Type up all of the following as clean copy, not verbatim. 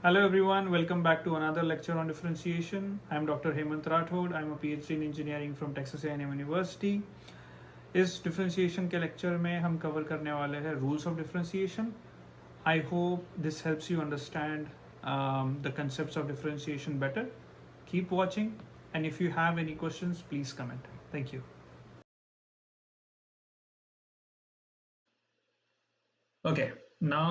Hello everyone, welcome back to another lecture on differentiation. I'm Dr. Hemant Rathod. I'm a PhD in engineering from Texas A&M University. इस differentiation के lecture में हम cover करने वाले हैं rules of differentiation. I hope this helps you understand the concepts of differentiation better. Keep watching, and if you have any questions, please comment. Thank you. Okay, now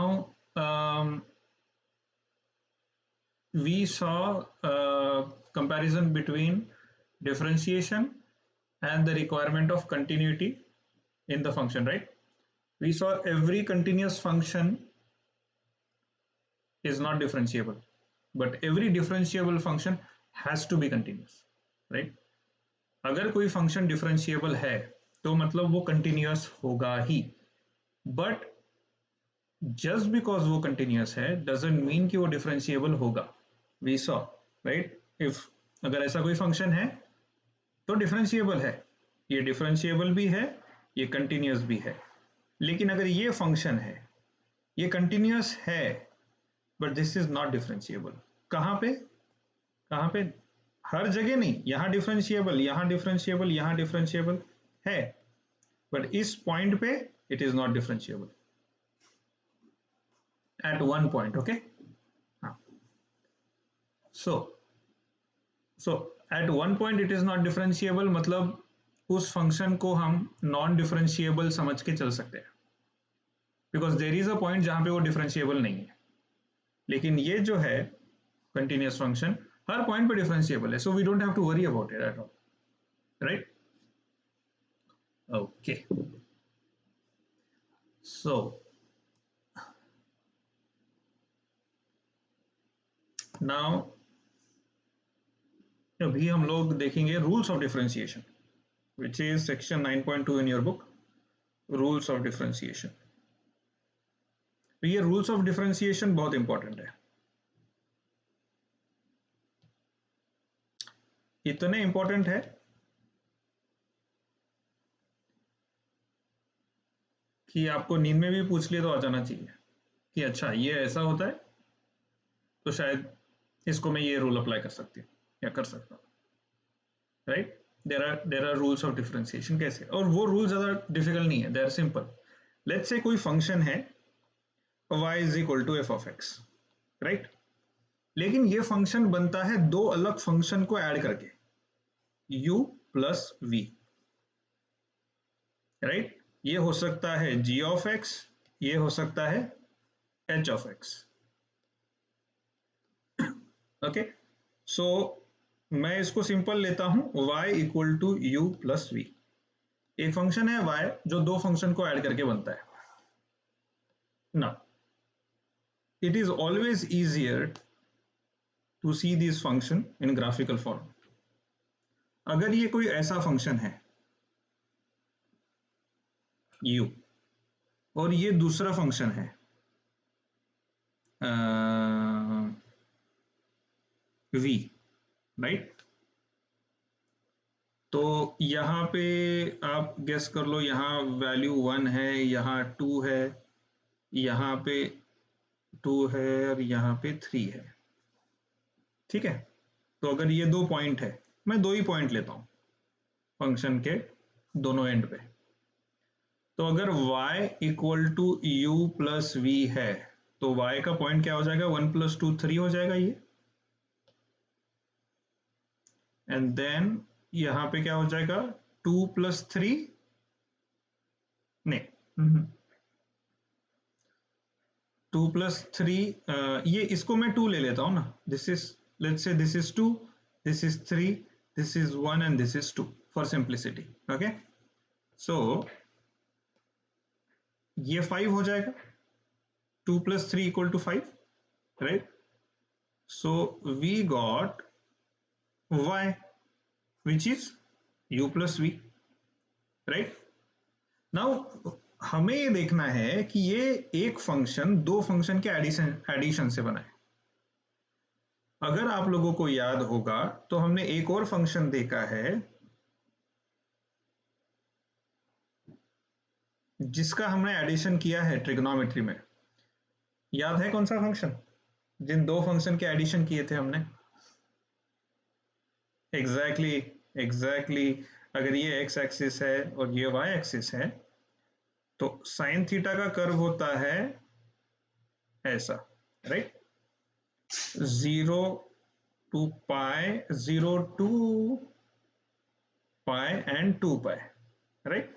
we saw a comparison between differentiation and the requirement of continuity in the function, right? We saw every continuous function is not differentiable, but every differentiable function has to be continuous, right? अगर कोई function differentiable है तो मतलब वो continuous होगा ही, but just because वो continuous है doesn't mean कि वो डिफरेंशिएबल होगा. वी सॉ, राइट, इफ अगर ऐसा कोई फंक्शन है तो डिफरेंशिएबल है, ये डिफरेंशिएबल भी है, ये कंटिन्यूअस भी है. लेकिन अगर ये फंक्शन है, ये कंटिन्यूअस है, but this is not differentiable. कहाँ पे? हर जगह नहीं. यहां डिफरेंशिएबल, यहां डिफरेंशिएबल, यहां डिफरेंशिएबल है, बट इस पॉइंट पे it is not differentiable at one point. Okay, so at one point it is not differentiable, मतलब उस फंक्शन को हम नॉन डिफरेंशिएबल समझ के चल सकते हैं, because there is a point जहां पे वो डिफरेंशिएबल नहीं है. लेकिन ये जो है कंटिन्यूअस फंक्शन हर पॉइंट पे डिफरेंशिएबल है, so we don't have to worry about it at all, right? Okay, so now अभी हम लोग देखेंगे rules of differentiation, which is section 9.2 in your book, rules of differentiation. ये रूल्स ऑफ डिफरेंशिएशन बहुत important है. इतने important है कि आपको नींद में भी पूछ लिया तो आ जाना चाहिए कि अच्छा ये ऐसा होता है, तो शायद इसको मैं ये रूल अप्लाई कर सकती हूँ या कर सकता हूँ, right? There are rules of differentiation. कैसे? और वो रूल ज्यादा डिफिकल्ट नहीं है, they are simple. Let's say कोई फंक्शन है y is equal to F of X, right? लेकिन ये फंक्शन बनता है दो अलग फंक्शन को ऐड करके, u प्लस v, राइट? ये हो सकता है g ऑफ x, ये हो सकता है h of x. Okay, so मैं इसको सिंपल लेता हूं, y equal to U plus V. एक फंक्शन है y जो दो फंक्शन को ऐड करके बनता है. ना, it is always easier to see this function in graphical form. अगर ये कोई ऐसा फंक्शन है u और ये दूसरा फंक्शन है v, राइट? तो यहां पे आप गेस कर लो, यहां वैल्यू 1 है, यहां 2 है, यहां पे 2 है और यहां पे 3 है. ठीक है, तो अगर ये दो पॉइंट है, मैं दो ही पॉइंट लेता हूं फंक्शन के दोनों एंड पे, तो अगर y equal to U plus V है तो y का पॉइंट क्या हो जाएगा? 1 प्लस 2 3 हो जाएगा ये. एंड देन यहां पे क्या हो जाएगा? 2 प्लस 3, नहीं, 2 प्लस 3, ये इसको मैं 2 ले लेता हूं ना. This is, let's say this is 2, this is 3, this is 1 and this is 2 for simplicity. Okay, so ये 5 हो जाएगा. 2 plus 3 equal to 5, right? So we got y, which is u plus v, right? Now हमें ये देखना है कि ये एक फंक्शन दो फंक्शन के एडिशन से बना है. अगर आप लोगों को याद होगा तो हमने एक और फंक्शन देखा है जिसका हमने एडिशन किया है ट्रिग्नोमेट्री में. याद है कौन सा फंक्शन? जिन दो फंक्शन के एडिशन किए थे हमने। एग्जैक्टली एग्जैक्टली अगर ये एक्स एक्सिस है और ये वाई एक्सिस है तो साइन थीटा का कर्व होता है ऐसा, right, 0 to π, 0 to π and 2 π, right.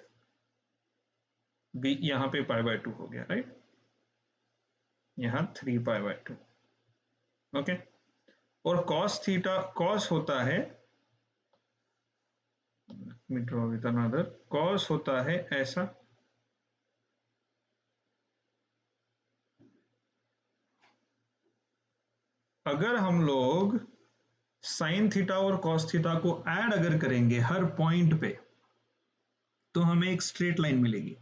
बी यहां पे π/2 हो गया, राइट, यहां 3π/2, ओके। और कॉस थीटा, कॉस होता है, ड्रॉ विद अनदर, कॉस होता है ऐसा, अगर हम लोग साइन थीटा और कॉस थीटा को ऐड अगर करेंगे हर पॉइंट पे तो हमें एक स्ट्रेट लाइन मिलेगी,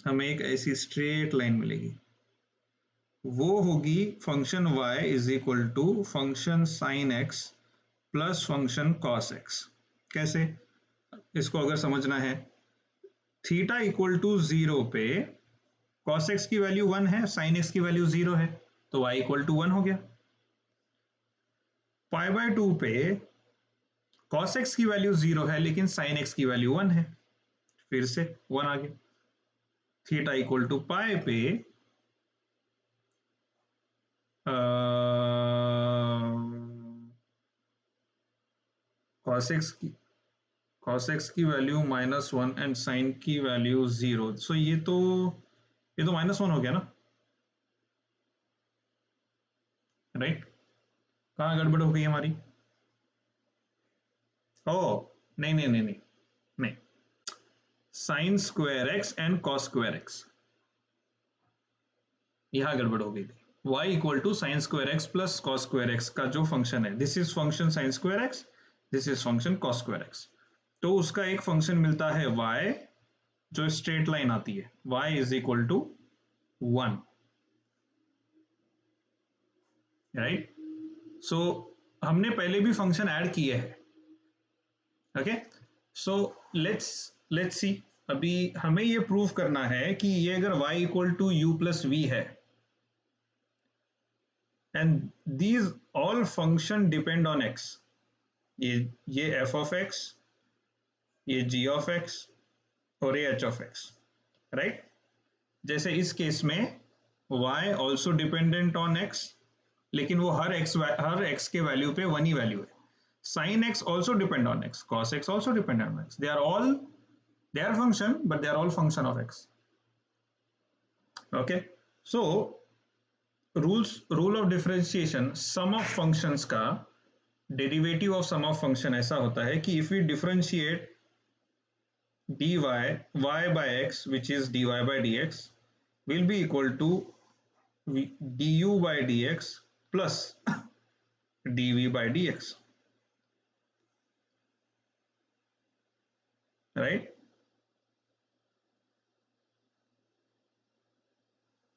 हमें एक ऐसी स्ट्रेट लाइन मिलेगी, वो होगी function y is equal to function sine x plus function cos x। कैसे, इसको अगर समझना है, थीटा इक्वल टू 0 पे कॉस x की वैल्यू 1 है, साइन x की वैल्यू 0 है, तो y इक्वल टू 1 हो गया। π/2 पे cos x की वैल्यू 0 है लेकिन sin x की वैल्यू 1 है, फिर से 1 आ गया। थीटा इक्वल टू पाई पे cos x की वैल्यू -1 एंड sin की वैल्यू 0, सो ये तो -1 हो गया ना, राइट। कहाँ गड़बड़ हो गई हमारी? ओ नहीं नहीं नहीं नहीं नहीं, sine square X and cos square X, यहां गड़बड़ हो गई थी। y equal to sine square X plus cos square X का जो फंक्शन है, this is function sine square X, this is function cos square X, तो उसका एक फंक्शन मिलता है y जो स्ट्रेट लाइन आती है, y is equal to 1, right. So हमने पहले भी फंक्शन ऐड किए हैं, ओके। सो लेट्स सी, अभी हमें ये प्रूव करना है कि ये अगर y equal to u plus v है and these all function depend on x, ये f ऑफ x, ये g ऑफ x और ये h ऑफ x, राइट। जैसे इस केस में y also dependent on x, लेकिन वो हर x के वैल्यू पे 1 ही वैल्यू है। sin x also depend on x, cos x also depend on x, they are function but they are all function of x, okay। So rule of differentiation, sum of functions का derivative of sum of function ऐसा होता है कि if we differentiate dy y by x which is dy by dx will be equal to du by dx plus dv by dx, right.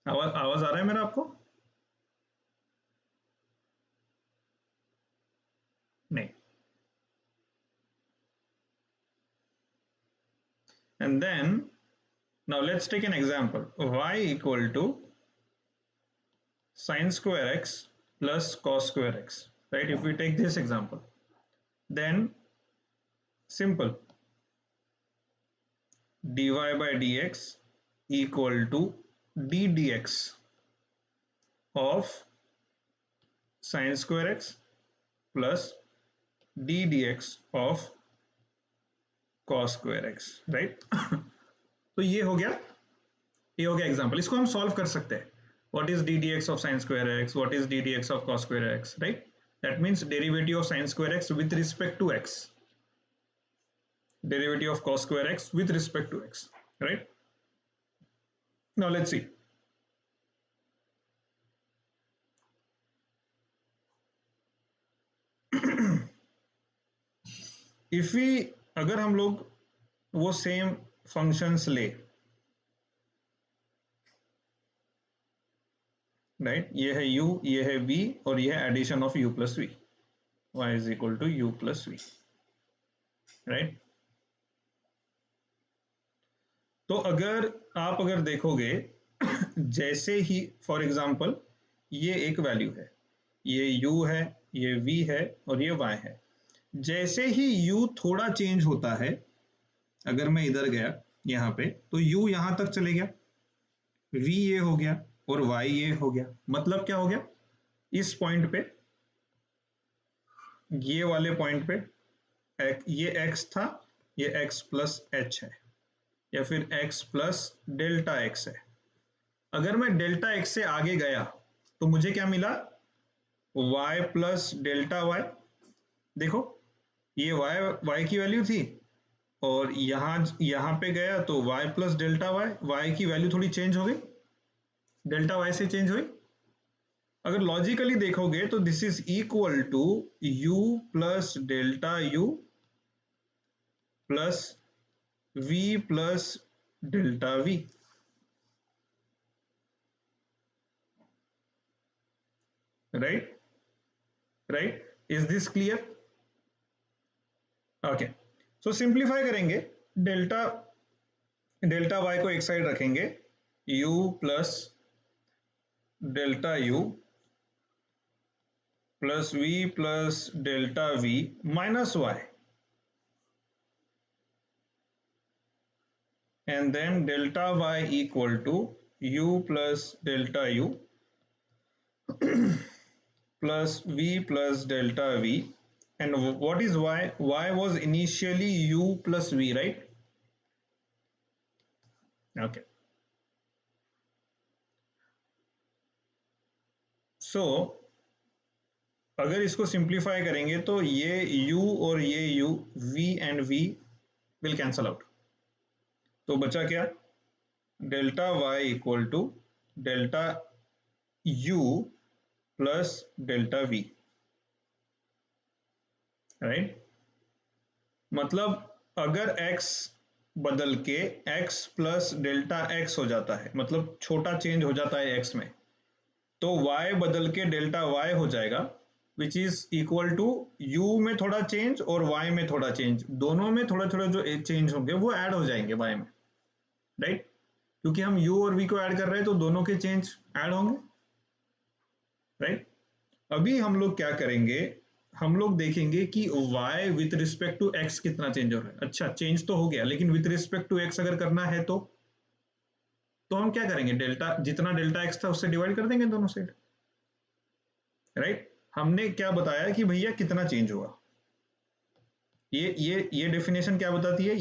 आवाज आ रहा है मेरा आपको? नहीं। And then now let's take an example, y equal to sin square x plus cos square x, right? If we take this example, then simple, dy by dx equal to d dx of sin square x plus d dx of cos square x, right? तो ये हो गया example, इसको हम solve कर सकते हैं। what is d dx of sin square x, what is d dx of cos square x, right? That means derivative of sin square x with respect to x, derivative of cos square x with respect to x, right? Now let's see, if we, अगर हम लोग वो same functions ले, right, ये है u, ये है v और ये है addition of u plus v, y is equal to u plus v, right. तो अगर देखोगे जैसे ही फॉर एग्जांपल ये एक वैल्यू है, ये u है, ये v है और ये y है। जैसे ही u थोड़ा चेंज होता है, अगर मैं इधर गया यहाँ पे तो u यहाँ तक चले गया, v ये हो गया और y ये हो गया। मतलब क्या हो गया, इस पॉइंट पे, ये वाले पॉइंट पे ये x था, ये x प्लस h है या फिर x प्लस डेल्टा x है। अगर मैं डेल्टा x से आगे गया तो मुझे क्या मिला, y प्लस डेल्टा y। देखो ये y की वैल्यू थी और यहाँ पे गया तो y प्लस डेल्टा y की वैल्यू थोड़ी चेंज हो गई, डेल्टा y से चेंज हुई। अगर लॉजिकली देखोगे तो this is equal to u plus delta u plus v plus delta v। Right, right, is this clear? Okay, so simplify करेंगे, डेल्टा डेल्टा y को एक साइड रखेंगे, u plus delta u plus v plus delta v minus y, and then delta y equal to u plus delta u plus v plus delta v. And what is y? Y was initially u plus v, right? Okay. So अगर इसको simplify करेंगे तो ये u और ये u, v and v will cancel out. तो बचा क्या, delta y equal to delta u plus delta v, right. मतलब अगर x बदल के x प्लस डेल्टा x हो जाता है, मतलब छोटा चेंज हो जाता है x में, तो y बदल के डेल्टा y हो जाएगा, which is equal to u में थोड़ा चेंज और y में थोड़ा चेंज, दोनों में थोड़ा थोड़ा जो चेंज होंगे वो ऐड हो जाएंगे y में, राइट। क्योंकि हम u और v को ऐड कर रहे हैं तो दोनों के चेंज ऐड होंगे, राइट। अभी हम लोग क्या करेंगे, हम लोग देखेंगे कि y with respect to x कितना चेंज हो रहा है। अच्छा, चेंज तो हो गया, लेकिन विथ रिस्पेक्ट टू x अगर करना है तो हम क्या करेंगे, डेल्टा जितना डेल्टा x था उससे डिवाइड कर देंगे दोनों साइड, राइट। हमने क्या बताया कि भैया कितना चेंज हुआ, ये डेफिनेशन क्या बताती है,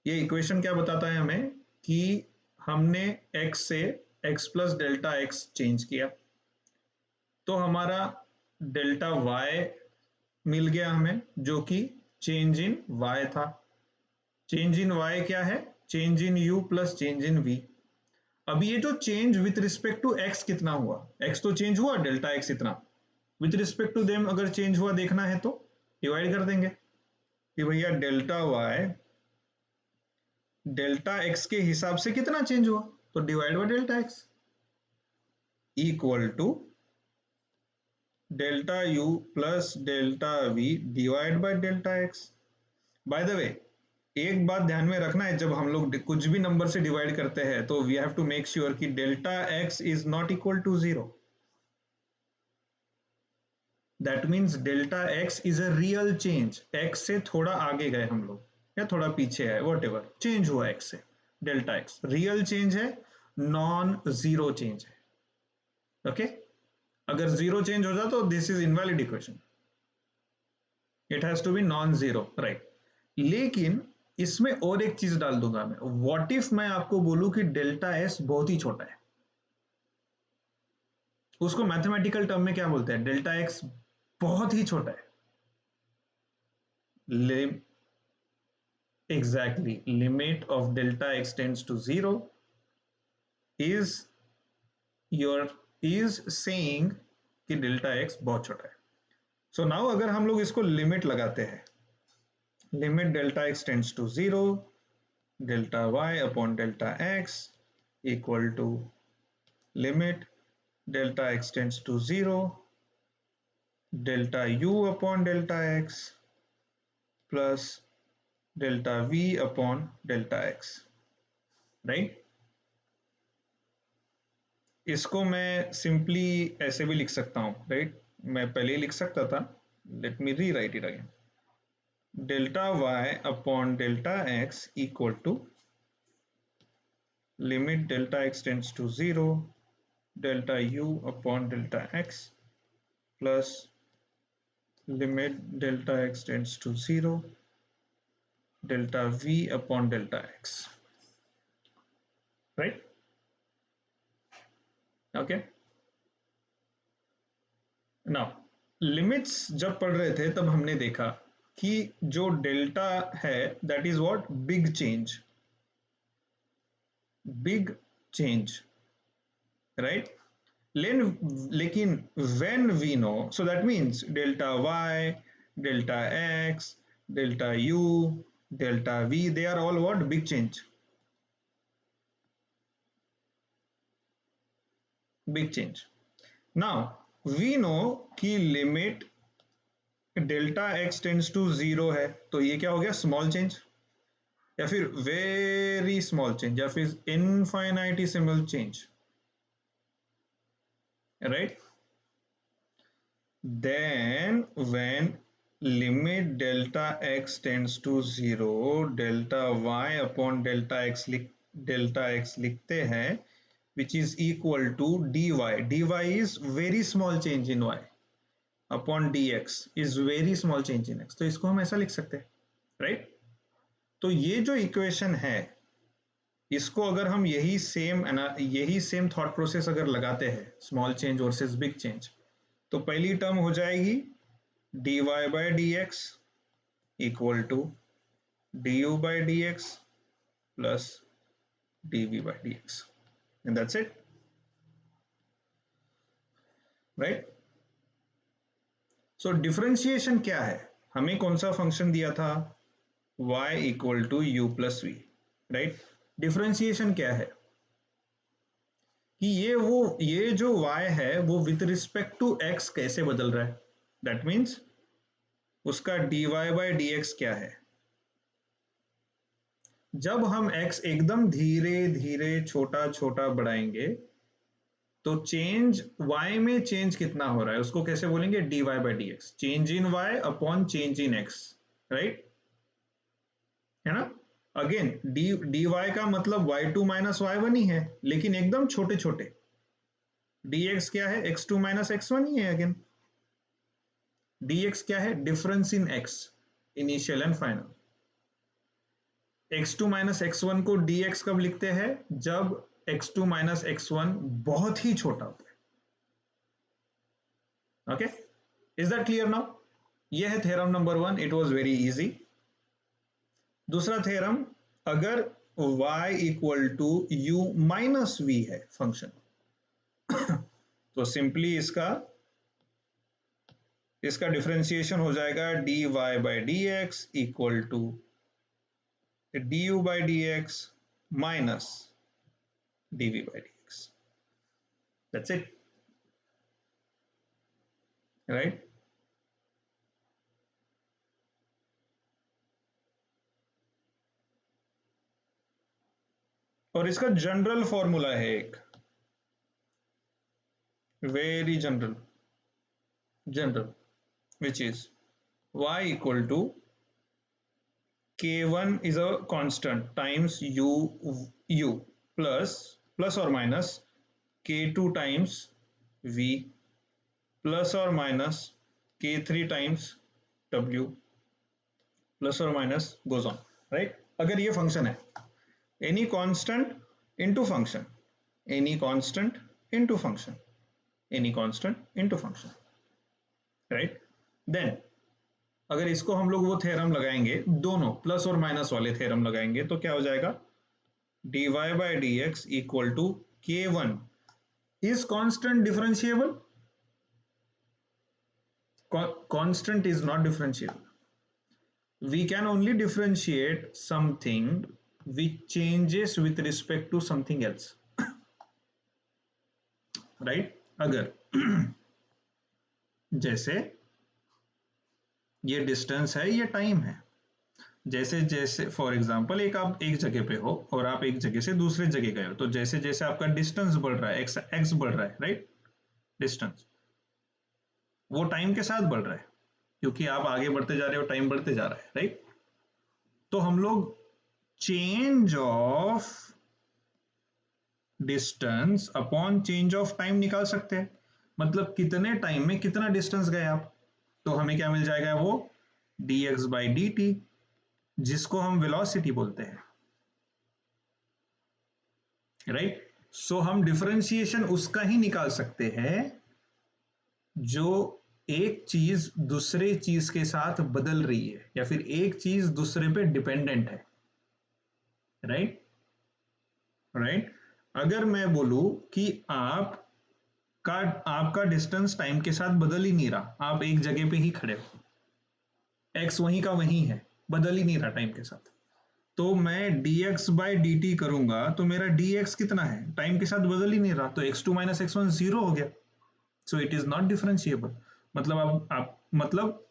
ये इक्वेशन क्या बताता है हमें कि हमने x से x plus delta x change किया तो हमारा डेल्टा y मिल गया हमें, जो कि चेंज इन y था। चेंज इन y क्या है, change in u plus change in v। अब ये जो change with respect to x कितना हुआ, x तो चेंज हुआ डेल्टा x इतना, विथ रिस्पेक्ट टू देम अगर चेंज हुआ देखना है तो डिवाइड कर देंगे कि भैया डेल्टा y डेल्टा x के हिसाब से कितना चेंज हुआ, तो divide by delta x equal to delta u plus delta v divide by delta x। By the way एक बात ध्यान में रखना है, जब हम लोग कुछ भी नंबर से डिवाइड करते हैं तो we have to make sure कि delta x is not equal to 0। That means delta x is a real change, x से थोड़ा आगे गए हम लोग या थोड़ा पीछे है, वॉट एवर चेंज हुआ x से, डेल्टा x रियल चेंज है, नॉन जीरो चेंज है, ओके okay? अगर जीरो चेंज हो जाए तो this is invalid equation, it has to be non zero, right. लेकिन इसमें और एक चीज डाल दूंगा मैं, व्हाट इफ मैं आपको बोलूं कि डेल्टा एस बहुत ही छोटा है, उसको मैथमेटिकल टर्म में क्या बोलते हैं, डेल्टा एक्स बहुत ही छोटा है, exactly limit of delta x tends to zero is your is saying कि डेल्टा एक्स बहुत छोटा है। सो नाउ अगर हम लोग इसको लिमिट लगाते हैं, limit delta x tends to zero, delta y upon delta x equal to limit delta x tends to 0, delta u upon delta x plus delta v upon delta x, right? इसको मैं simply ऐसे भी लिख सकता हूं, right? मैं पहले ही लिख सकता था, let me rewrite it again. Delta y upon delta x equal to limit delta x tends to 0 delta u upon delta x plus limit delta x tends to 0 delta v upon delta x, right? Okay, now limits जब पढ़ रहे थे तब हमने देखा कि जो delta है that is what, big change, big change, right? लेकिन when we know, so that means delta y, delta x, delta u, delta v, they are all what, big change, big change. Now we know कि limit delta x tends to 0 है, तो ये क्या हो गया, small change, या फिर very small change, या फिर infinitesimal change, right? Then when limit delta x tends to 0 delta y upon delta x लिखते हैं, which is equal to dy. dy is very small change in y upon dx is very small change in x, तो इसको हम ऐसा लिख सकते हैं, right? तो ये जो इक्वेशन है, इसको अगर हम यही सेम थॉट प्रोसेस अगर लगाते हैं, small change versus big change, तो पहली टर्म हो जाएगी dy by dx equal to du by dx plus dv by dx, and that's it, right? So differentiation क्या है, हमें कौन सा फंक्शन दिया था, y equal to u plus v, right? Differentiation क्या है कि ये जो y है वो विथ रिस्पेक्ट टू x कैसे बदल रहा है, दैट मीन्स उसका dy by dx क्या है। जब हम x एकदम धीरे धीरे छोटा छोटा बढ़ाएंगे तो चेंज y में चेंज कितना हो रहा है उसको कैसे बोलेंगे, dy by dx, change in y upon change in x, right? है ना? अगेन dy का मतलब y2 माइनस y1 ही है, लेकिन एकदम छोटे छोटे। dx क्या है, x2 माइनस x1 ही है। अगेन dx क्या है, difference in x, initial and final. x2 minus x1 को dx कब लिखते हैं, जब x2 माइनस x1 बहुत ही छोटा होता है। Okay, is that clear now? ये है theorem number 1, it was very easy. दूसरा थ्योरम, अगर y equal to u minus v है फंक्शन तो सिंपली इसका डिफरेंशिएशन हो जाएगा dy by dx equal to du by dx minus dv by dx, that's it, right? और इसका general formula है एक, very general, which is y equal to k1 is a constant times u plus or minus k2 times v plus or minus k3 times w plus or minus goes on, right? अगर ये function है, any constant into function, any constant into function, any constant into function, right? Then अगर इसको हम लोग वो theorem लगाएंगे, दोनों प्लस और माइनस वाले थ्योरम लगाएंगे, तो क्या हो जाएगा, dy by dx equal to k1 is constant differentiable, constant is not differentiable, we can only differentiate something which changes with respect to something else, right? अगर जैसे ये डिस्टेंस है, ये टाइम है, जैसे जैसे फॉर एग्जांपल एक आप एक जगह पे हो और आप एक जगह से दूसरे जगह गए हो, तो जैसे जैसे आपका डिस्टेंस बढ़ रहा है, एक्स एक्स बढ़ रहा है, राइट, डिस्टेंस, वो टाइम के साथ बढ़ रहा है क्योंकि आप आगे बढ़ते जा रहे हो, टाइम बढ़ते जा रहा है, राइट। तो हम लोग change of distance upon change of time निकाल सकते हैं, मतलब कितने टाइम में कितना डिस्टेंस गए आप। तो हमें क्या मिल जाएगा, वो dx बाई डी टी, जिसको हम वेलोसिटी बोलते हैं, राइट। सो हम डिफरेंशिएशन उसका ही निकाल सकते हैं जो एक चीज दूसरे चीज के साथ बदल रही है या फिर एक चीज दूसरे पे डिपेंडेंट है, राइट, राइट। अगर मैं बोलूं कि आप का आपका डिस्टेंस टाइम के साथ बदल ही नहीं रहा, आप एक जगह पे ही खड़े हो, एक्स वहीं का वहीं है, बदल ही नहीं रहा टाइम के साथ, तो मैं dx बाई डी टी करूंगा तो मेरा dx कितना है, टाइम के साथ बदल ही नहीं रहा, तो x2 minus x one zero हो गया। So it is not differentiable, मतलब आप मतलब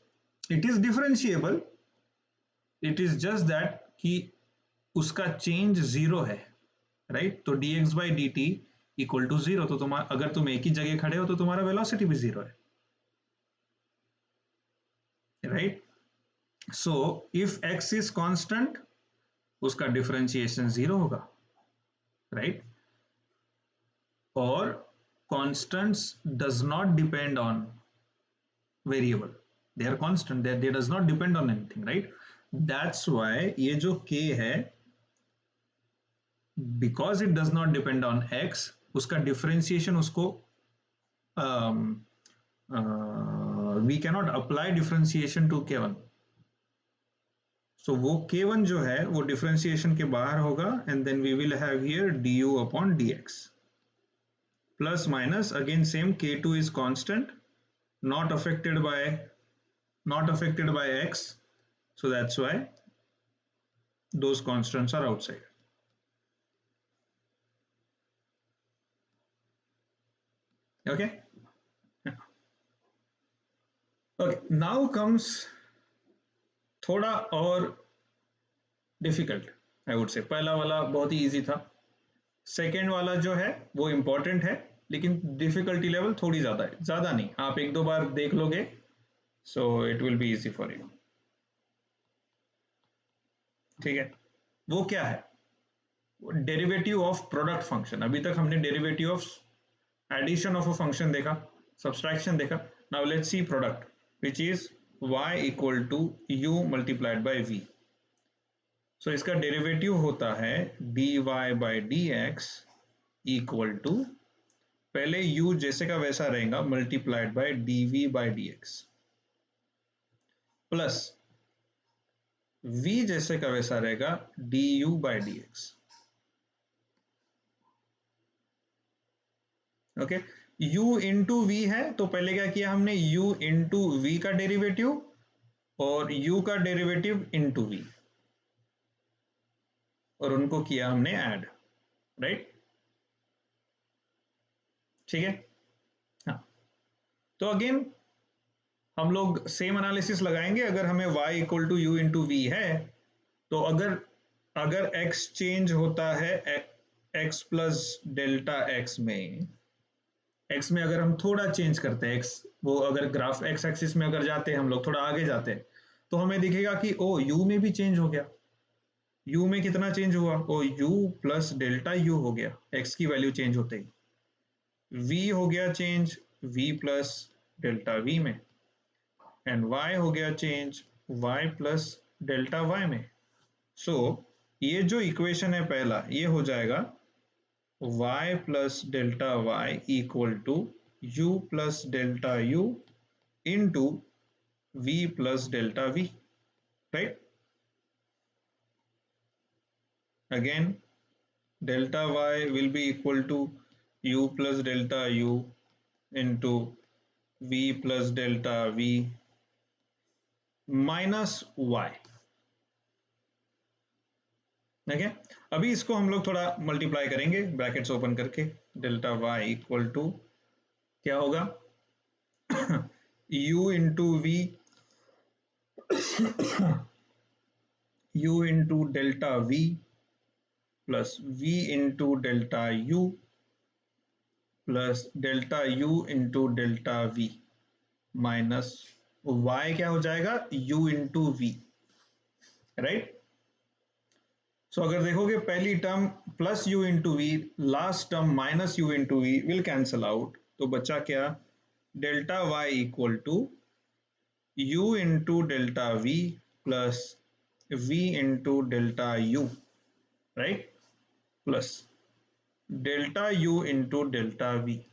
it is differentiable, it is just that कि उसका चेंज जीरो है, राइट। तो dx by d t equal to zero, तो तुम्हारा अगर तुम एक ही जगह खड़े हो तो तुम्हारा वेलोसिटी भी जीरो है, राइट। So if x is constant, उसका डिफरेंशिएशन जीरो होगा, राइट। और constants does not depend on variable, they are constant, they does not depend on anything, right। that's why ये जो k है, because it does not depend on x, उसका differentiation उसको we cannot apply differentiation to k1, so वो k1 जो है वो differentiation के बाहर होगा, and then we will have here du upon dx, plus minus again same, k2 is constant, not affected by x, so that's why those constants are outside, okay। Okay, now comes थोड़ा और difficult, I would say. पहला वाला बहुत ही easy था, second वाला जो है वो इंपॉर्टेंट है, लेकिन डिफिकल्टी लेवल थोड़ी ज्यादा है, ज्यादा नहीं, आप एक दो बार देख लोगे, so it will be easy for you, ठीक है। वो क्या है, डेरिवेटिव ऑफ प्रोडक्ट फंक्शन। अभी तक हमने derivative of addition of a function देखा, सब्सट्रैक्शन देखा, now let's see product which is y equal to u multiplied by v। सो इसका डेरिवेटिव होता है dy by d x equal to, पहले u जैसे का वैसा रहेगा multiplied by dv by d x, plus v जैसे का वैसा रहेगा du by d x, okay. u into v है, तो पहले क्या किया हमने, u इंटू वी का डेरिवेटिव और u का डेरिवेटिव इंटू वी, और उनको किया हमने ऐड, राइट, ठीक है। हाँ, तो अगेन हम लोग सेम एनालिसिस लगाएंगे, अगर हमें y equal to u into v है, तो अगर अगर x चेंज होता है x प्लस डेल्टा x में, x में अगर हम थोड़ा चेंज करते हैं, x वो अगर ग्राफ x एक्सिस में अगर जाते हैं हम लोग, थोड़ा आगे जाते हैं, तो हमें दिखेगा कि ओ u में भी चेंज हो गया, u में कितना चेंज हुआ, ओ u प्लस डेल्टा u हो गया x की वैल्यू चेंज होते ही, v हो गया change v plus delta v में, एंड y हो गया change y plus delta y में। सो ये जो इक्वेशन है पहला, ये हो जाएगा y plus delta y equal to u plus delta u into v plus delta v, right. Again delta y will be equal to u plus delta u into v plus delta v minus y, ठीक है। अभी इसको हम लोग थोड़ा multiply करेंगे brackets open करके, delta y equal to क्या होगा u into v u into delta v plus v into delta u plus delta u into delta v minus y क्या हो जाएगा u into v, right. So अगर देखोगे पहली term plus u into v, last term minus u into v will cancel out, तो बचा क्या delta y equal to u into delta v plus v into delta u, right, plus delta u into delta v.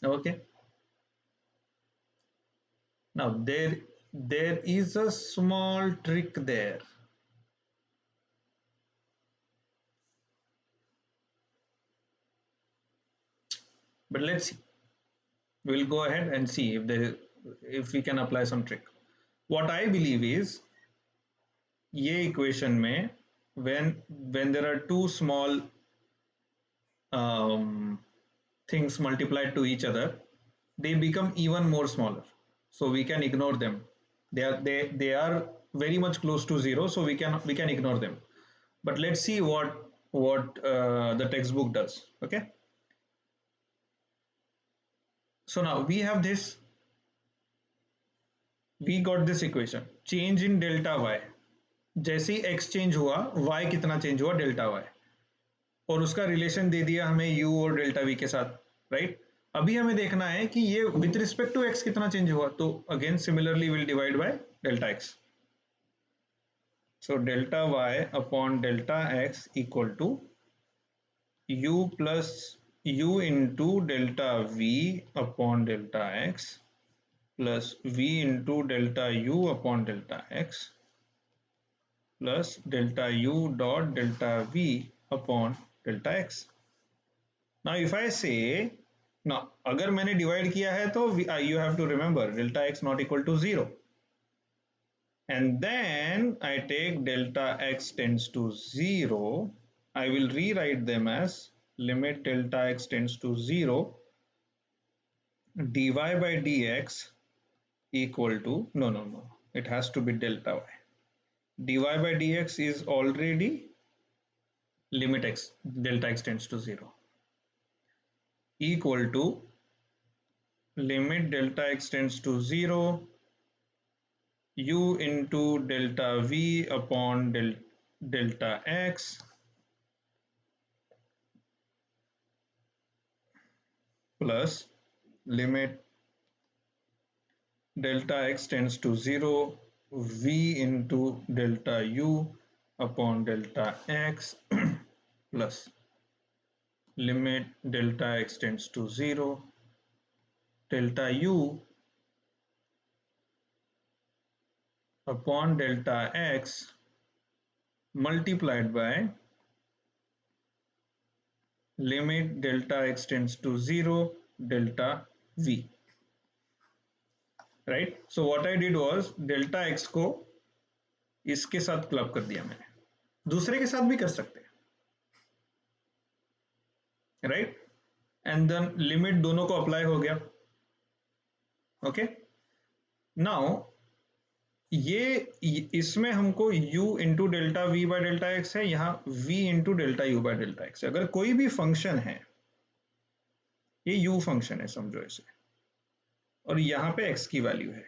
Okay, now there is a small trick there. But let's see, we'll go ahead and see if we can apply some trick. What I believe is ये equation में when there are two small things multiplied to each other, they become even more smaller, so we can ignore them. They are very much close to zero, so we can ignore them. But let's see what the textbook does. Okay, so now we have this, we got this equation, change in delta y, जैसे ही x change हुआ y कितना change हुआ delta y, और उसका relation दे दिया हमें u और delta v के साथ, राइट। अभी हमें देखना है कि ये विथ रिस्पेक्ट टू x कितना चेंज हुआ, तो again similarly will divide by delta x, so delta y upon delta x equal to u plus u into delta v upon delta x plus v into delta u upon delta x plus delta u dot delta v upon delta x. Now if I say, now अगर मैंने divide किया है तो you have to remember delta x not equal to 0, and then I take delta x tends to 0, I will rewrite them as limit delta x tends to 0 dy by dx equal to, no, it has to be delta y, dy by dx is already limit x delta x tends to 0 equal to limit delta x tends to 0 u into delta v upon delta x plus limit delta x tends to 0 v into delta u upon delta x plus limit delta x tends to 0 delta u upon delta x multiplied by limit delta x tends to 0 delta v, right. So what I did was delta x को इसके साथ club कर दिया मैंने, दूसरे के साथ भी कर सकते हैं, राइट, एंड देन लिमिट दोनों को अप्लाई हो गया. ओके, नाउ ये इसमें हमको u into delta we by delta x है, यहाँ v into delta U by delta x है. अगर कोई भी फंक्शन है, ये u फंक्शन है समझो ऐसे, और यहाँ पे x की वैल्यू है,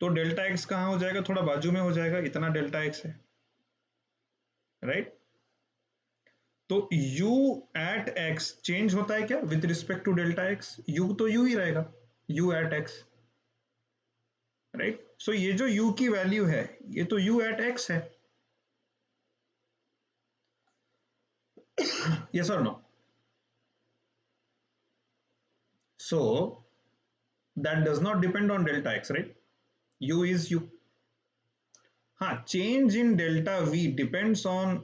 तो डेल्टा x कहाँ हो जाएगा, थोड़ा बाजू में हो जाएगा, इतना डेल्टा x है, राइट. तो u एट x चेंज होता है क्या with respect to delta x, u तो u ही रहेगा, u eight x, right. So ये जो u की वैल्यू है ये तो u एट x है, yes or no. So that does not depend on delta x, right, u is u. हाँ, change in delta v depends on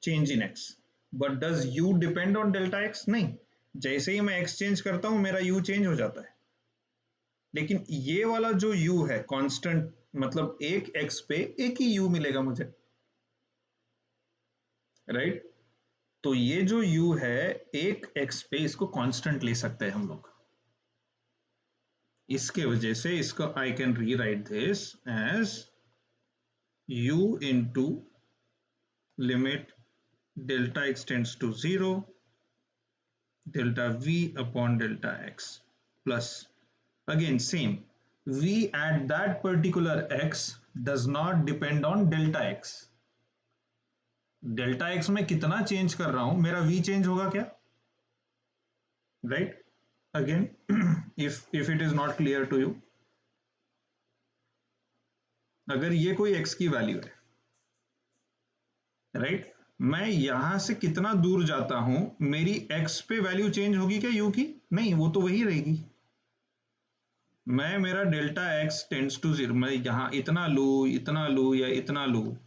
change in x, but does u depend on delta x? नहीं, जैसे ही मैं x change करता हूं मेरा u change हो जाता है, लेकिन ये वाला जो u है कांस्टेंट, मतलब एक x पे एक ही u मिलेगा मुझे, राइट. तो ये जो u है एक x पे, इसको कांस्टेंट ले सकते हैं हम लोग, इसके वजह से इसको I can rewrite this as u into limit delta x tends to 0 delta v upon delta x plus, again same, v at that particular x does not depend on delta x. Delta x में कितना change कर रहा हूं मेरा v change होगा क्या, right? Again if it is not clear to you, अगर ये कोई x की वैल्यू है, राइट, मैं यहां से कितना दूर जाता हूं मेरी x पे वैल्यू चेंज होगी क्या u की? नहीं, वो तो वही रहेगी. मैं मेरा delta x tends to zero, मैं यहां इतना लू या इतना लू,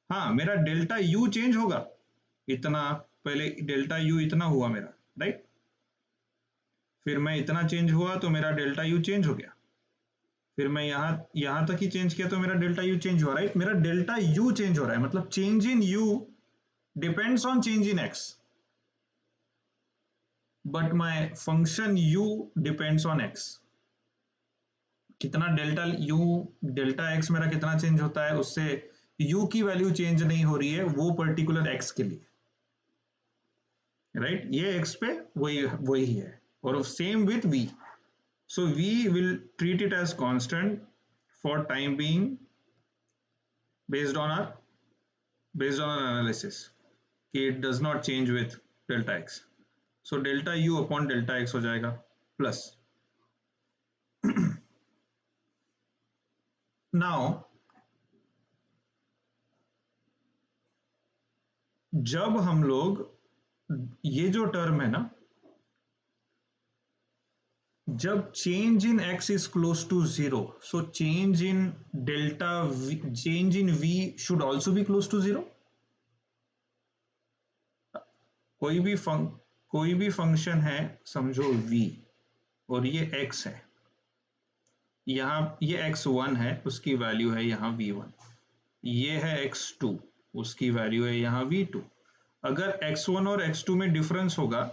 हाँ मेरा डेल्टा यू चेंज होगा. इतना पहले डेल्टा यू इतना हुआ मेरा, राइट, फिर मैं इतना चेंज हुआ तो मेरा डेल्टा यू चेंज हो गया, फिर मैं यहां तक ही चेंज किया तो मेरा डेल्टा यू चेंज हुआ, राइट. मेरा डेल्टा यू चेंज हो रहा है, मतलब change in you depends on change in x, but my function you depends on x. कितना डेल्टा एक्स मेरा कितना चेंज होता है, उससे यू की वैल्यू चेंज नहीं हो रही है वो पर्टिकुलर एक्स के लिए, राइट. ये एक्स पे वही वही है, और same with v. So we will treat it as constant for time being based on our based on our analysis कि it does not change with delta x. So delta u upon delta x हो जाएगा plus. now जब हम लोग ये जो term है ना, जब change in x is close to zero, so change in delta change in v should also be close to zero. कोई भी फंक्शन है समझो v, और ये x है, यहाँ ये x1 है, उसकी वैल्यू है यहाँ v1, ये है x2, उसकी वैल्यू है यहाँ v2. अगर x1 और x2 में डिफरेंस होगा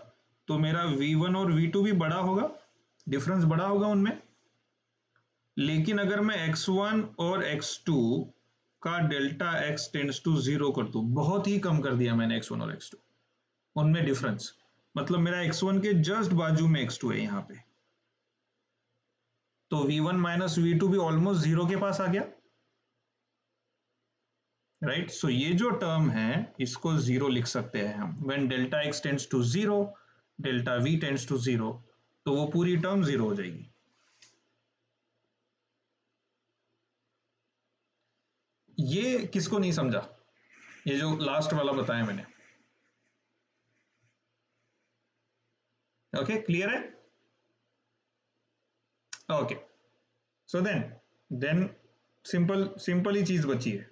तो मेरा v1 और v2 भी बड़ा होगा, डिफरेंस बड़ा होगा उनमें. लेकिन अगर मैं x1 और x2 का delta x tends to zero कर दूं, बहुत ही कम कर दिया मैंने x1 और x2 उनमें डिफरेंस, मतलब मेरा x1 के जस्ट बाजू में x2 है यहाँ पे, तो v1 माइनस v2 भी ऑलमोस्ट जीरो के पास आ गया, राइट. सो ये जो टर्म है इसको जीरो लिख सकते हैं हम. When delta x tends to zero delta v tends to zero, तो वो पूरी टर्म जीरो हो जाएगी. ये किसको नहीं समझा, ये जो लास्ट वाला बताया मैंने? ओके, क्लियर है? ओके, सो देन सिंपल ही चीज बची है.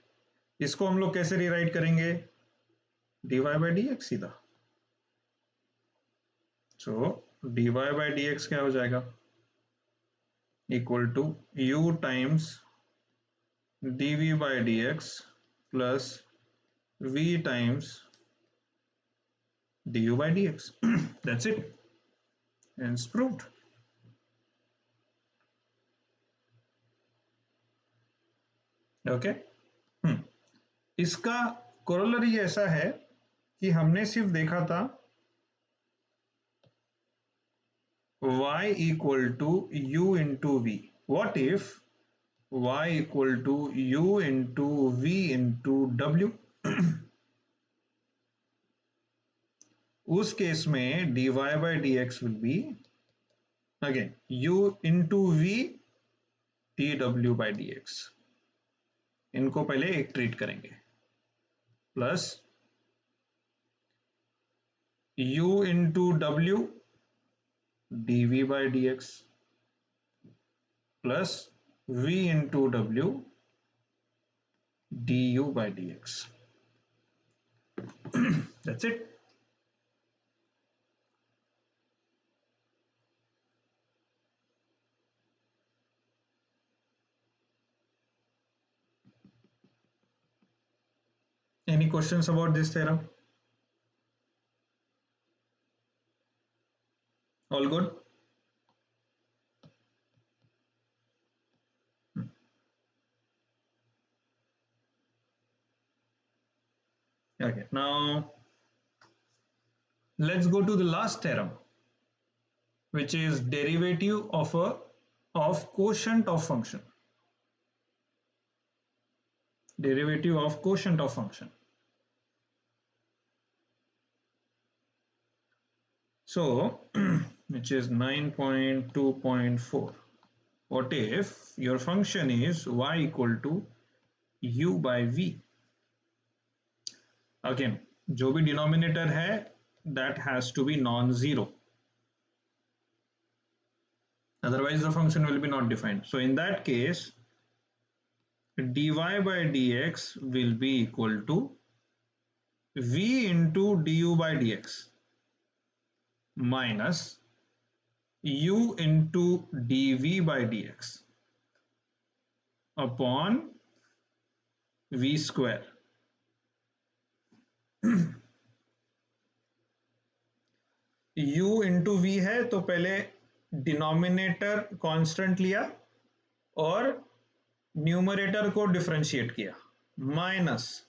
इसको हम लोग कैसे रिराइट करेंगे? dy बाई डी एक्स सीधा. So dy by d x क्या हो जाएगा? Equal to u times dv by dx plus v times du by dx. That's it, and it's proved. Okay. इसका कोरोलरी ऐसा है कि हमने सिर्फ देखा था y equal to u into v. What if y equal to u into v into w? उस case में dy by dx will be again u into v dw by dx. इनको पहले एक ट्रीट करेंगे, plus u into w dv by dx plus v into w du by dx. That's it. Any questions about this theorem? All good? Okay, now let's go to the last theorem, which is derivative of quotient of function. Derivative of quotient of function. So, which is 9.2.4. What if your function is y equal to u by v? Again, जो भी denominator है, that has to be non-zero. Otherwise, the function will be not defined. So, in that case, dy by dx will be equal to v into du by dx minus u into dv by dx upon v square. u into v है तो पहले denominator constant लिया और numerator को differentiate किया, minus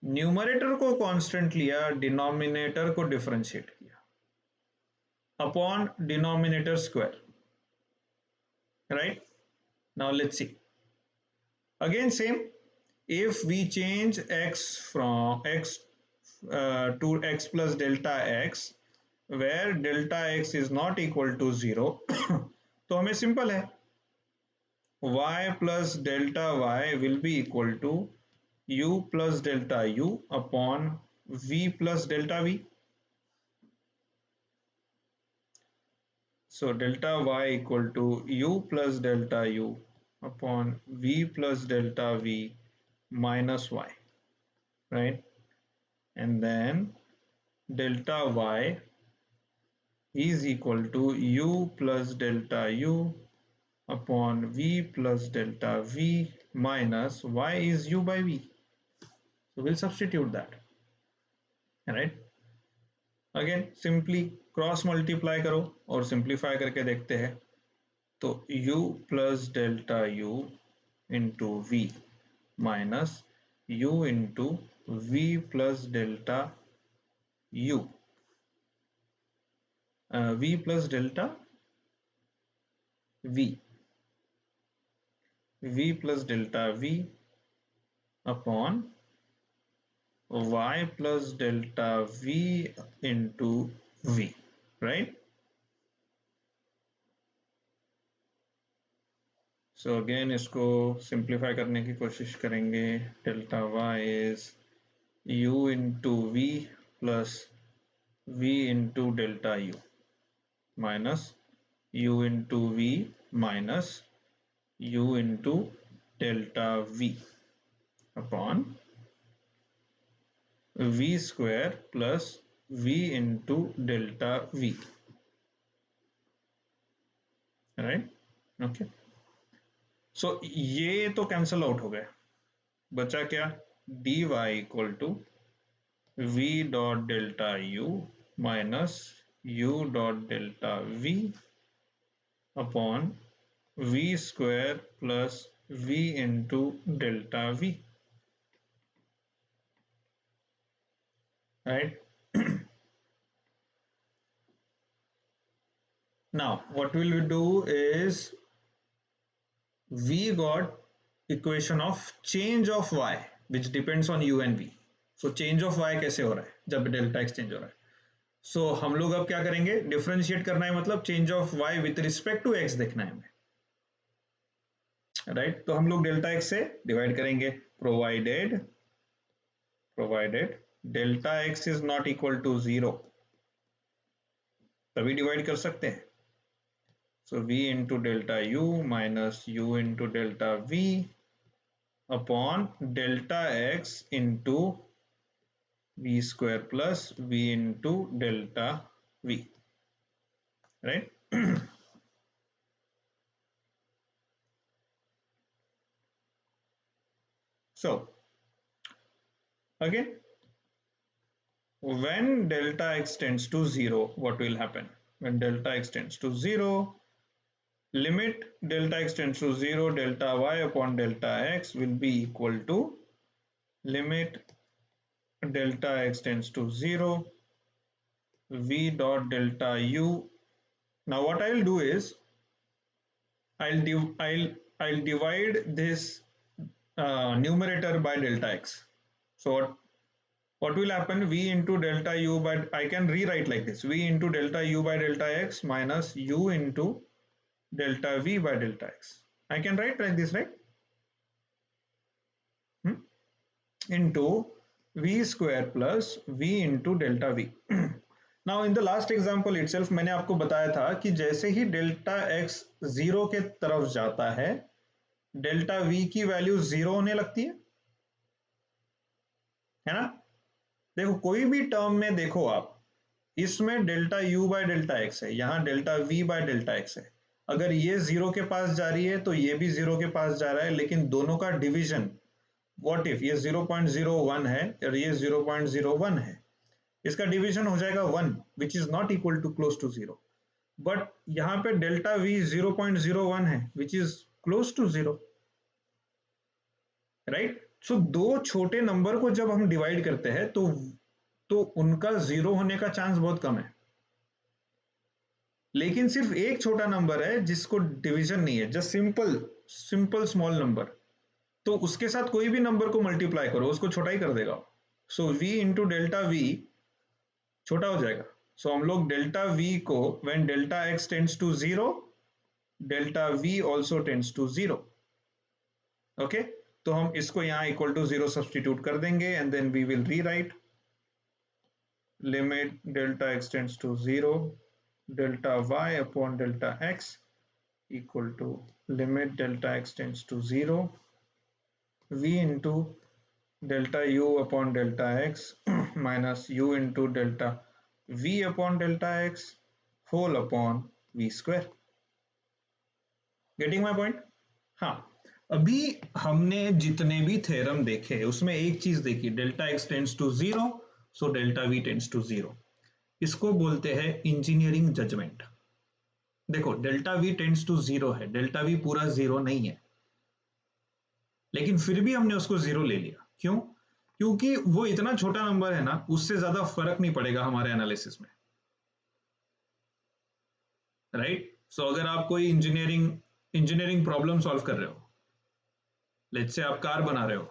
numerator को constant लिया, denominator को डिफरेंशिएट किया, upon denominator square. Right? Now let's see. Again same, if we change x from x to x plus delta x, where delta x is not equal to 0, तो हमें simple है, y plus delta y will be equal to u plus delta u upon v plus delta v. So delta y equal to u plus delta u upon v plus delta v minus y, right? And then delta y is equal to u plus delta u upon v plus delta v minus y is u by v. So we'll substitute that, right? Again simply cross multiply करो और simplify करके देखते हैं. तो u plus delta u into v minus u into v plus delta u, v plus delta v plus delta v upon y plus delta v into v, right? So again इसको simplify करने की कोशिश करेंगे. Delta y is u into v plus v into delta u minus u into v minus u into delta v upon v square plus v into delta v, right? Okay. So ये तो cancel out हो गया, बचा क्या? dy equal to v dot delta u minus u dot delta v upon v square plus v into delta v, right? Now what will we do is we got equation of change of y which depends on u and v. So change of y कैसे हो रहा है जब delta x change हो रहा है. So हम लोग अब क्या करेंगे, डिफरेंशिएट करना है, मतलब change of y with respect to x देखना है हमें, राइट? तो हम लोग डेल्टा x से डिवाइड करेंगे, provided delta x is not equal to 0, तभी डिवाइड कर सकते हैं. So v into delta u minus u into delta v upon delta x into v square plus v into delta v, right? So again, when delta x tends to 0, what will happen? When delta x tends to 0, limit delta x tends to 0, delta y upon delta x will be equal to limit delta x tends to 0, v dot delta u. Now what I'll do is I'll divide this numerator by delta x. So what will happen? V into delta u by, I can rewrite like this: v into delta u by delta x minus u into delta v by delta x. I can write like this, right? Into v square plus v into delta v. Now in the last example itself मैंने आपको बताया था कि जैसे ही delta x zero के तरफ जाता है डेल्टा वी की वैल्यू जीरो होने लगती है ना। देखो कोई भी टर्म में देखो आप, इसमें delta U by delta x है, यहां delta we by delta x है। अगर ये जीरो के पास जा रही है तो ये भी जीरो के पास जा रहा है, लेकिन दोनों का डिवीजन, व्हाट इफ ये 0.01 है और ये 0.01 है, इसका डिवीजन हो जाएगा 1 which is not equal to close to 0। But यहां पे डेल्टा वी 0.01 है which is close to 0, right. So दो छोटे नंबर को जब हम डिवाइड करते हैं तो उनका जीरो होने का चांस बहुत कम है, लेकिन सिर्फ एक छोटा नंबर है जिसको डिवीजन नहीं है, जस्ट सिंपल स्मॉल नंबर, तो उसके साथ कोई भी नंबर को मल्टीप्लाई करो उसको छोटा ही कर देगा। So v into delta v छोटा हो जाएगा। सो हम लोग डेल्टा v को when delta x tends to 0 delta v also tends to 0। Okay, तो हम इसको यहां इक्वल टू 0 सब्सटीट्यूट कर देंगे and then we will rewrite limit delta x tends to 0 delta y upon delta x equal to limit delta x tends to 0 v into delta u upon delta x minus u into delta v upon delta x whole upon v square. Getting my point? हाँ, अभी हमने जितने भी theorem देखे उसमें एक चीज देखी, delta x tends to 0 so delta v tends to 0। इसको बोलते हैं इंजीनियरिंग जजमेंट। देखो डेल्टा वी टेंड्स टू 0 है, डेल्टा वी पूरा 0 नहीं है, लेकिन फिर भी हमने उसको 0 ले लिया। क्यों? क्योंकि वो इतना छोटा नंबर है ना, उससे ज्यादा फर्क नहीं पड़ेगा हमारे एनालिसिस में, राइट। सो अगर आप कोई इंजीनियरिंग प्रॉब्लम सॉल्व कर रहे हो, लेट्स से आप कार बना रहे हो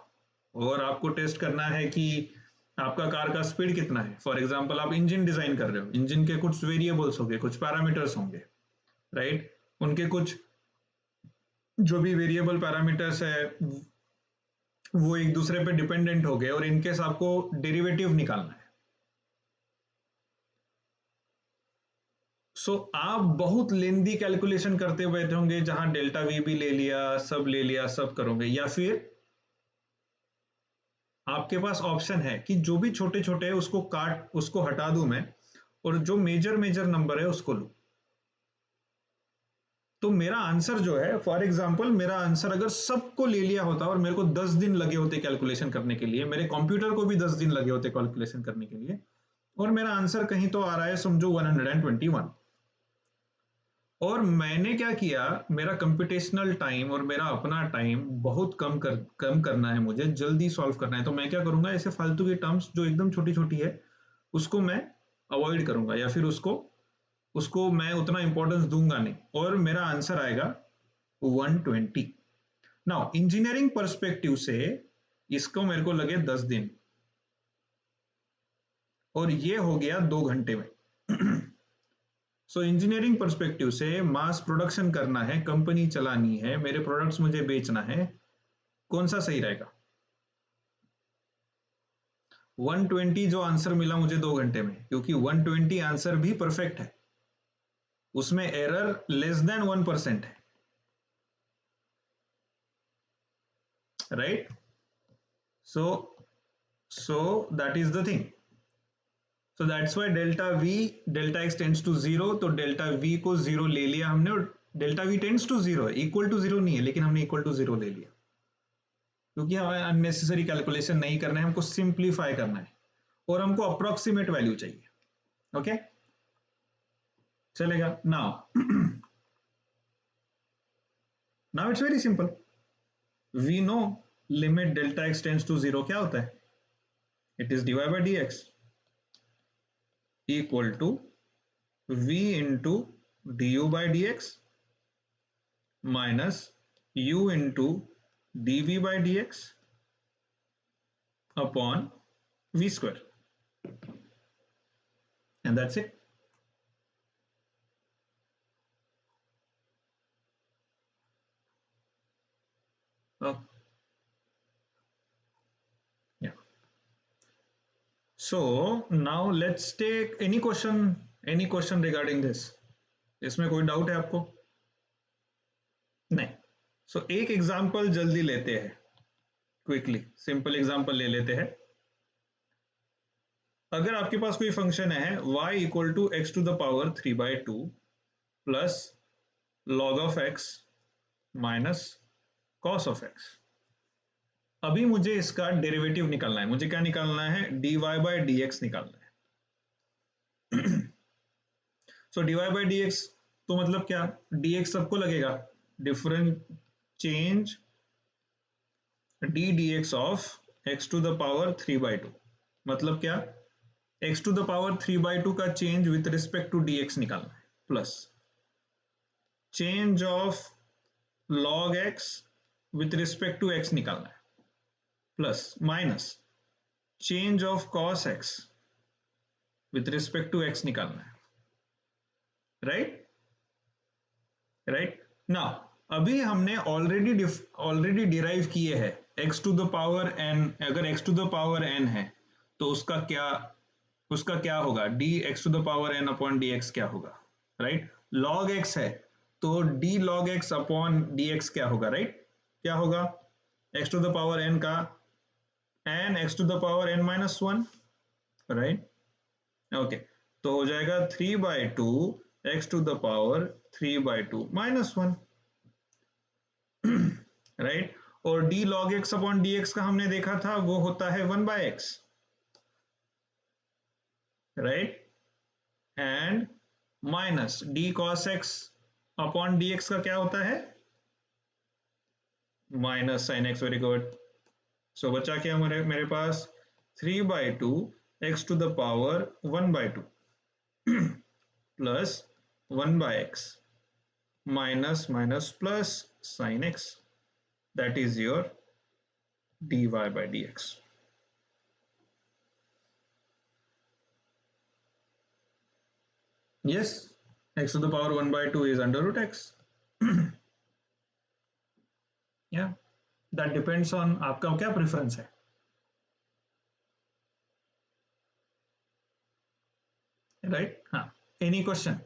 और आपको टेस्ट करना है कि आपका कार का स्पीड कितना है। फॉर एग्जांपल आप इंजन डिजाइन कर रहे हो, इंजन के कुछ वेरिएबल्स होंगे, कुछ पैरामीटर्स होंगे, राइट। उनके कुछ जो भी वेरिएबल पैरामीटर्स है वो एक दूसरे पे डिपेंडेंट हो गए और इनके आपको डेरिवेटिव निकालना है। सो आप बहुत लेंदी कैलकुलेशन करते हुए होंगे जहां डेल्टा वी भी ले लिया, सब करोगे, या फिर आपके पास ऑप्शन है कि जो भी छोटे छोटे है उसको हटा दूं मैं और जो मेजर नंबर है उसको लूं। तो मेरा आंसर जो है, फॉर एग्जांपल मेरा आंसर अगर सबको ले लिया होता और मेरे को 10 दिन लगे होते कैलकुलेशन करने के लिए, मेरे कंप्यूटर को भी 10 दिन लगे होते कैलकुलेशन करने के लिए, और मेरा आंसर कहीं तो आ रहा है समझो 121, और मैंने क्या किया, मेरा कंप्यूटेशनल टाइम और मेरा अपना टाइम बहुत कम करना है, मुझे जल्दी सॉल्व करना है, तो मैं क्या करूंगा, ऐसे फालतू की टर्म्स जो एकदम छोटी छोटी है उसको मैं अवॉइड करूंगा, या फिर उसको मैं उतना इंपॉर्टेंस दूंगा नहीं, और मेरा आंसर आएगा 120। नाउ इंजीनियरिंग पर्सपेक्टिव से इसको मेरे को लगे 10 दिन और ये हो गया 2 घंटे में। सो इंजीनियरिंग पर्सपेक्टिव से मास प्रोडक्शन करना है, कंपनी चलानी है, मेरे प्रोडक्ट्स मुझे बेचना है, कौन सा सही रहेगा? 120 जो आंसर मिला मुझे 2 घंटे में, क्योंकि 120 आंसर भी परफेक्ट है, उसमें एरर लेस देन 1% है, राइट। So that is the thing. So that's why delta x tends to 0, तो डेल्टा वी को 0 ले लिया हमने, और डेल्टा वी टेंड्स टू 0 है, इक्वल टू 0 नहीं है, लेकिन हमने इक्वल टू 0 ले लिया क्योंकि हमें अननेसेसरी कैलकुलेशन नहीं करना है, हमको सिंप्लीफाई करना है और हमको अप्रोक्सीमेट वैल्यू चाहिए। ओके, चलेगा। Now it's very simple, we know limit delta x tends to 0 क्या होता है, It is dy by dx equal to v into du by dx minus u into dv by dx upon v square, and that's it. Oh, yeah. So now let's take any question regarding this. इसमें कोई doubt है आपको? नहीं. So एक example जल्दी लेते हैं, quickly simple example ले लेते हैं. अगर आपके पास कोई फंक्शन है y equal to x to the power 3/2 plus log of x minus cos of x. अभी मुझे इसका डेरिवेटिव निकालना है. मुझे क्या निकालना है? dy by dx निकालना है. सो dy by dx तो मतलब क्या? dx सबको लगेगा. Different change d dx of x to the power 3/2. मतलब क्या? x टू द पावर 3/2 का change with respect to dx निकालना है, plus change of log x with respect to x निकालना है, plus minus change of cos x with respect to x निकालना है. Right now अभी हमने ऑलरेडी डिराइव किए हैं x to the power n. अगर x to the power n है तो उसका क्या होगा? dx to the power n upon dx क्या होगा? राइट. log x है तो d log x upon dx क्या होगा? राइट. क्या होगा? x to the power n का n x to the power n minus 1. Right. Okay, तो हो जाएगा 3/2 x to the power 3/2 minus 1. Right. और d log x upon dx का हमने देखा था, वो होता है 1/x. Right. And minus d cos x upon dx का क्या होता है? Minus sin x. Very good. सो बचा क्या मेरे पास? 3/2 x to the power 1/2 plus 1/x minus plus sin x. That is your dy by dx. Yes, x to the power 1/2 is under root x. Yeah, that depends on आपका क्या preference है. Right. हाँ, any question?